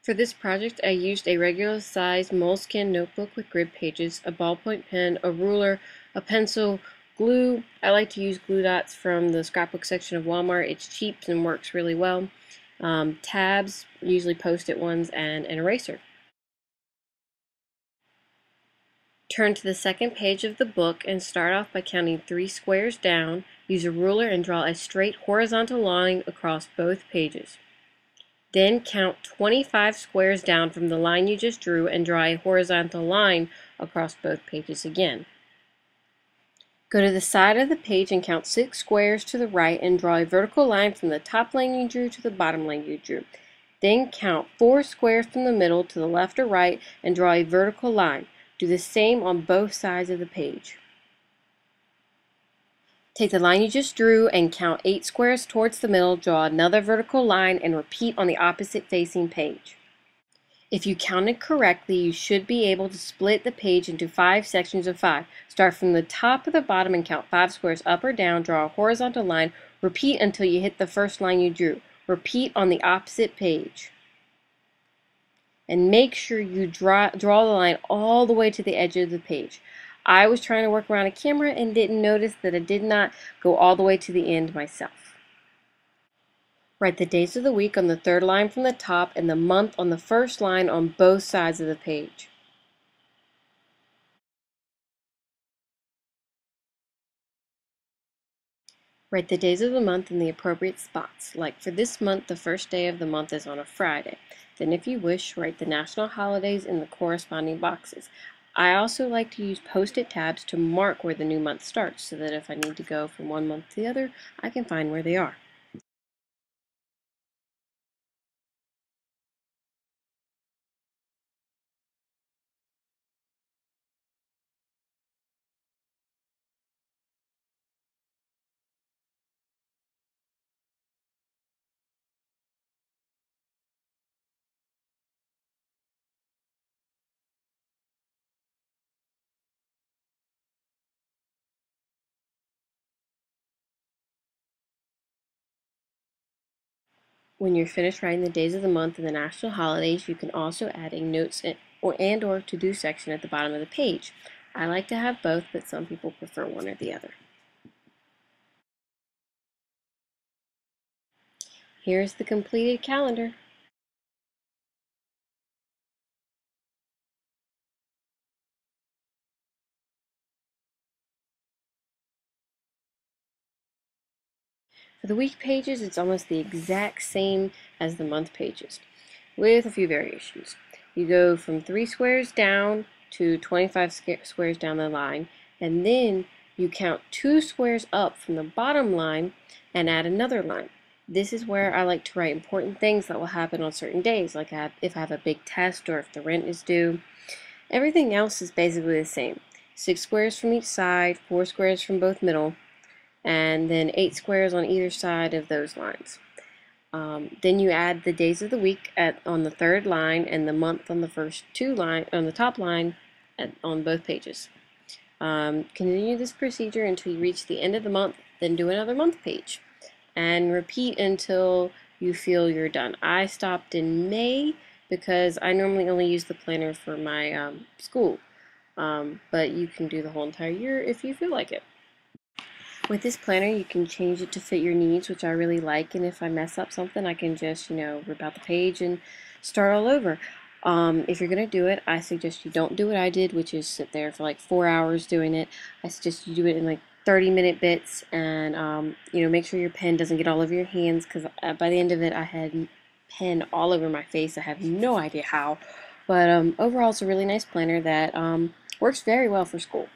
For this project, I used a regular size moleskin notebook with grid pages, a ballpoint pen, a ruler, a pencil, glue. I like to use glue dots from the scrapbook section of Walmart. It's cheap and works really well. Tabs, usually post-it ones, and an eraser. Turn to the second page of the book and start off by counting 3 squares down. Use a ruler and draw a straight horizontal line across both pages. Then count 25 squares down from the line you just drew and draw a horizontal line across both pages again. Go to the side of the page and count 6 squares to the right and draw a vertical line from the top line you drew to the bottom line you drew. Then count 4 squares from the middle to the left or right and draw a vertical line. Do the same on both sides of the page. Take the line you just drew and count 8 squares towards the middle, draw another vertical line, and repeat on the opposite facing page. If you counted correctly, you should be able to split the page into 5 sections of 5. Start from the top to the bottom and count 5 squares up or down, draw a horizontal line, repeat until you hit the first line you drew. Repeat on the opposite page. And make sure you draw the line all the way to the edge of the page. I was trying to work around a camera and didn't notice that I did not go all the way to the end myself. Write the days of the week on the third line from the top and the month on the first line on both sides of the page. Write the days of the month in the appropriate spots. Like for this month, the first day of the month is on a Friday. Then if you wish, write the national holidays in the corresponding boxes. I also like to use post-it tabs to mark where the new month starts so that if I need to go from one month to the other, I can find where they are. When you're finished writing the days of the month and the national holidays, you can also add a notes or to-do section at the bottom of the page. I like to have both, but some people prefer one or the other. Here's the completed calendar. For the week pages, it's almost the exact same as the month pages, with a few variations. You go from 3 squares down to 25 squares down the line, and then you count 2 squares up from the bottom line and add another line. This is where I like to write important things that will happen on certain days, like if I have a big test or if the rent is due. Everything else is basically the same. 6 squares from each side, 4 squares from both middle, and then 8 squares on either side of those lines. Then you add the days of the week on the third line and the month on the first on the top line on both pages. Continue this procedure until you reach the end of the month, then do another month page, and repeat until you feel you're done. I stopped in May because I normally only use the planner for my school, but you can do the whole entire year if you feel like it. With this planner, you can change it to fit your needs, which I really like, and if I mess up something, I can just, rip out the page and start all over. If you're going to do it, I suggest you don't do what I did, which is sit there for like 4 hours doing it. I suggest you do it in like 30-minute bits, and, make sure your pen doesn't get all over your hands, because by the end of it, I had pen all over my face. I have no idea how, but overall, it's a really nice planner that works very well for school.